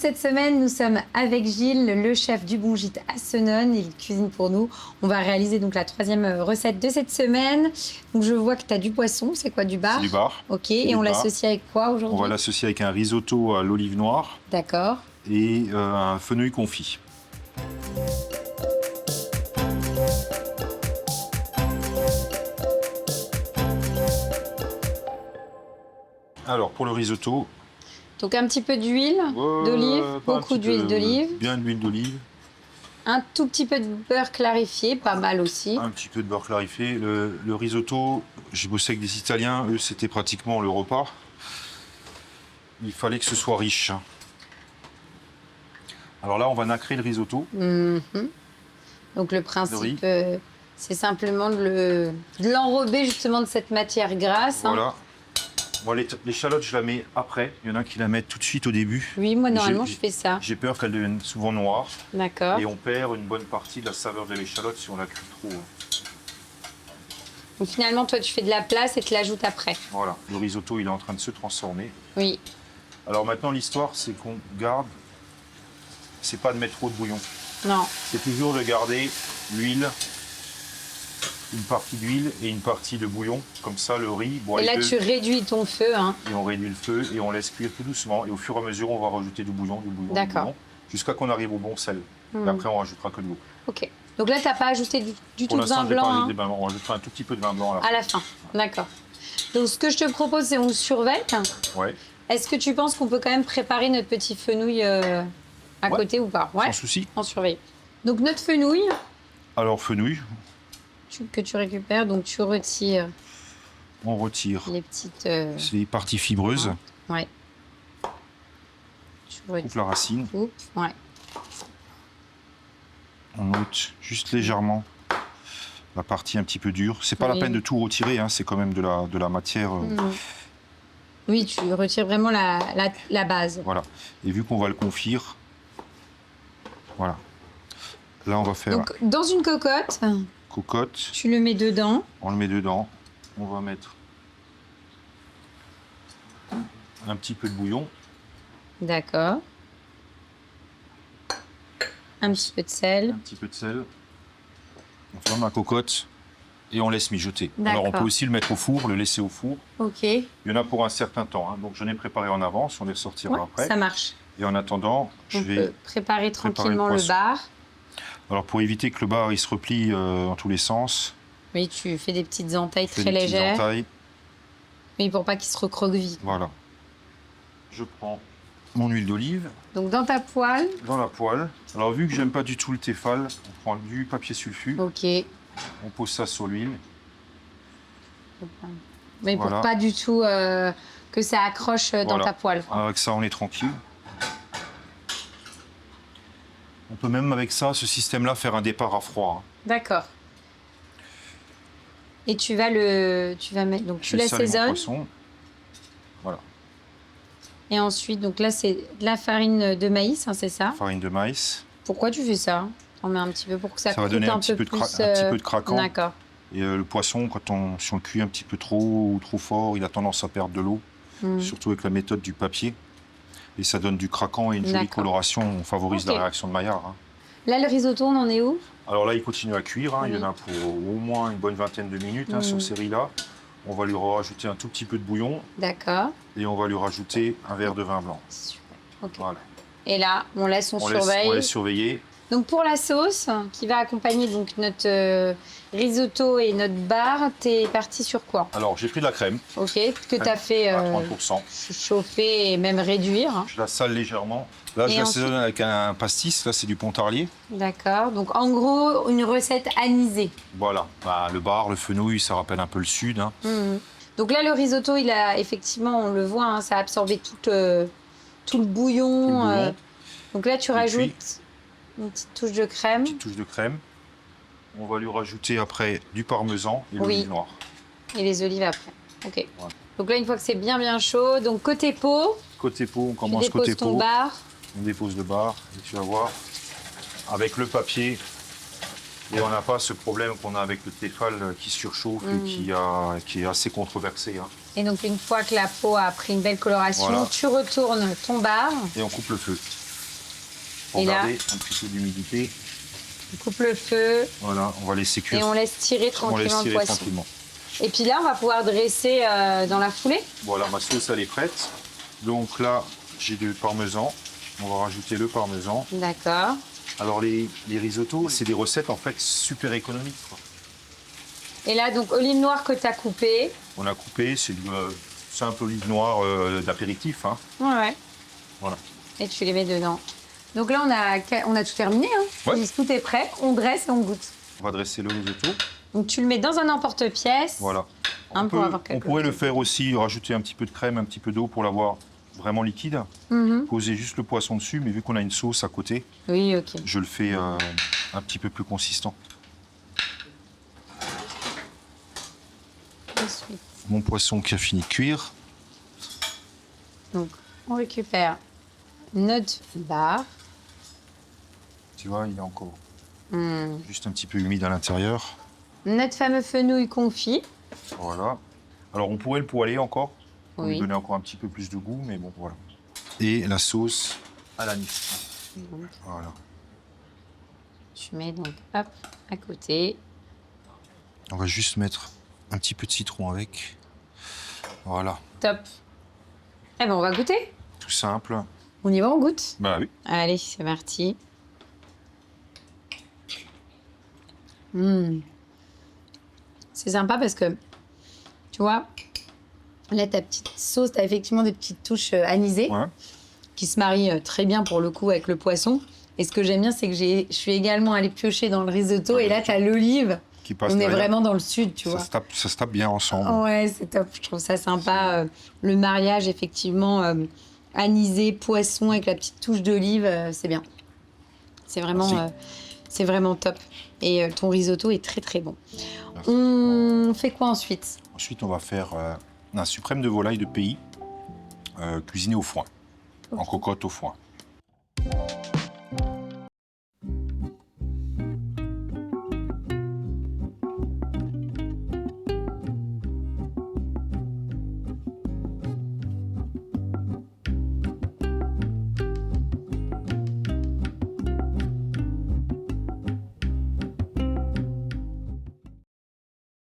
cette semaine, nous sommes avec Gilles, le chef du Bon Gîte à Senones. Il cuisine pour nous. On va réaliser donc la troisième recette de cette semaine. Donc je vois que tu as du poisson. C'est quoi, du bar? Du bar. Ok, et on l'associe avec quoi aujourd'hui? On va l'associer avec un risotto à l'olive noire. D'accord. Et un fenouil confit. Alors pour le risotto, Donc un petit peu d'huile d'olive, beaucoup d'huile d'olive. Bien d'huile d'olive. Un tout petit peu de beurre clarifié, pas mal aussi. Un petit peu de beurre clarifié. Le risotto, j'ai bossé avec des Italiens, eux c'était pratiquement le repas. Il fallait que ce soit riche. Alors là on va nacrer le risotto. Donc le principe, c'est simplement de l'enrober justement de cette matière grasse. Voilà. Moi, l'échalote, je la mets après. Il y en a qui la mettent tout de suite au début. Oui, moi normalement je fais ça. J'ai peur qu'elle devienne souvent noire. D'accord. Et on perd une bonne partie de la saveur de l'échalote si on la cuit trop. Donc finalement, toi tu fais de la place et tu l'ajoutes après. Voilà. Le risotto, il est en train de se transformer. Oui. Alors maintenant, l'histoire, c'est qu'on garde. C'est pas de mettre trop de bouillon. Non. C'est toujours de garder l'huile. Une partie d'huile et une partie de bouillon, comme ça le riz. Bon, et là tu réduis ton feu. Hein. Et on réduit le feu et on laisse cuire tout doucement. Et au fur et à mesure, on va rajouter du bouillon, D'accord. jusqu'à qu'on arrive au bon sel. Et après, on rajoutera que de l'eau. Ok. Donc là, tu n'as pas ajouté du tout de vin blanc. Pas de vin blanc. On rajoutera un tout petit peu de vin blanc à la fin. D'accord. Donc ce que je te propose, c'est on surveille. Ouais. Est-ce que tu penses qu'on peut quand même préparer notre petit fenouil à côté ou pas? Sans souci. On surveille. Donc notre fenouil. Alors fenouil. Que tu récupères, donc tu retires. On retire les petites. les parties fibreuses. Ouais. Tu coupe la racine. Ouais. On ôte juste légèrement la partie un petit peu dure. C'est pas la peine de tout retirer, hein, c'est quand même de la matière. Oui, tu retires vraiment la base. Voilà. Et vu qu'on va le confire, voilà. Là, on va faire. Donc dans une cocotte. Tu le mets dedans. On le met dedans. On va mettre un petit peu de bouillon. D'accord. Un petit peu de sel. Un petit peu de sel. On ferme la cocotte et on laisse mijoter. Alors on peut aussi le mettre au four, le laisser au four. Ok. Il y en a pour un certain temps. Hein. Donc j'en ai préparé en avance, on les sortira après. Ça marche. Et en attendant, je vais préparer tranquillement le bar. Alors pour éviter que le bar il se replie dans tous les sens. Oui, tu fais des petites entailles très légères. Oui, pour pas qu'il se recroqueville. Voilà. Je prends mon huile d'olive. Donc dans ta poêle. Dans la poêle. Alors vu que j'aime pas du tout le téfal, on prend du papier sulfu. Ok. On pose ça sur l'huile. Mais pour pas du tout que ça accroche dans ta poêle. Avec ça, on est tranquille. On peut même avec ça, ce système-là, faire un départ à froid. D'accord. Et tu vas mettre, donc tu l'assaisonnes. Voilà. Et ensuite, donc là, c'est de la farine de maïs, hein, c'est ça? Farine de maïs. Pourquoi tu fais ça? On met un petit peu pour que ça va donner un petit peu de craquant. D'accord. Et le poisson, si on le cuit un petit peu trop ou trop fort, il a tendance à perdre de l'eau. Surtout avec la méthode du papier. Et ça donne du craquant et une jolie coloration. On favorise la réaction de Maillard. Hein. Là, le risotto, on en est où? Alors là, il continue à cuire. Hein. Il y en a pour au moins une bonne vingtaine de minutes sur ces riz-là. On va lui rajouter un tout petit peu de bouillon. D'accord. Et on va lui rajouter un verre de vin blanc. Super. Okay. Voilà. Et là, on surveille. On laisse surveiller. Donc pour la sauce qui va accompagner donc notre risotto et notre bar, t'es parti sur quoi? Alors j'ai pris de la crème. Ok, que tu as fait à 30%. Chauffer et même réduire. Je la sale légèrement. Là je l'assaisonne avec un pastis, là c'est du Pontarlier. D'accord, donc en gros une recette anisée. Voilà, le bar, le fenouil, ça rappelle un peu le sud. Hein. Donc là le risotto, il a effectivement, on le voit, hein, ça a absorbé tout le bouillon. Donc là tu rajoutes... Une petite touche de crème. Une petite touche de crème. On va lui rajouter après du parmesan et l'olive noire. Et les olives après. Ok. Voilà. Donc là, une fois que c'est bien chaud, donc côté pot. Côté pot, on commence côté pot. On dépose ton bar. On dépose le bar et tu vas voir, avec le papier, et on n'a pas ce problème qu'on a avec le téfal qui surchauffe et qui est assez controversé. Hein. Et donc une fois que la peau a pris une belle coloration, tu retournes ton bar. Et on coupe le feu. pour Et là, garder un petit peu d'humidité. on coupe le feu Voilà, on va laisser cuire. et on laisse tirer On laisse tranquillement le tirer poisson. tranquillement. Et puis là, on va pouvoir dresser dans la foulée. Voilà, ma sauce elle est prête. Donc là, j'ai du parmesan. On va rajouter le parmesan. D'accord. Alors les risottos, c'est des recettes en fait super économiques, quoi. Et là, donc, olive noire que tu as coupée. On a coupé, c'est du simple olive noire d'apéritif, hein. Ouais. Voilà. Et tu les mets dedans. Donc là, on a tout terminé. Hein. Ouais. Tout est prêt. On dresse et on goûte. On va dresser le risotto. Donc tu le mets dans un emporte-pièce. Voilà. Hein, pour avoir On pourrait le faire aussi, rajouter un petit peu de crème, un petit peu d'eau pour l'avoir vraiment liquide. Mhm. Poser juste le poisson dessus, mais vu qu'on a une sauce à côté, Oui, ok. je le fais un petit peu plus consistant. Ensuite, Mon poisson qui a fini de cuire. donc, on récupère notre bar. Tu vois, il est encore juste un petit peu humide à l'intérieur. Notre fameux fenouil confit. Voilà. Alors on pourrait le poêler encore, pour lui Oui. donner encore un petit peu plus de goût, mais bon, voilà. Et la sauce à l'anis. Donc, Voilà. tu mets donc, hop, à côté. On va juste mettre un petit peu de citron avec. Voilà. Top. Eh ben, on va goûter. Tout simple. On y va, on goûte. Bah oui. Allez, c'est parti. C'est sympa parce que, tu vois, là, ta petite sauce, tu as effectivement des petites touches anisées Ouais. qui se marient très bien pour le coup avec le poisson. Et ce que j'aime bien, c'est que je suis également allée piocher dans le risotto et là, tu as l'olive. Qui passe On est derrière. vraiment dans le sud, tu vois. Ça se tape bien ensemble. Ouais, c'est top. Je trouve ça sympa. Le mariage, effectivement, anisé, poisson avec la petite touche d'olive, c'est bien. C'est vraiment top. Et ton risotto est très, très bon. Merci. On fait quoi ensuite? Ensuite, on va faire un suprême de volaille de pays cuisiné au foin, en cocotte au foin.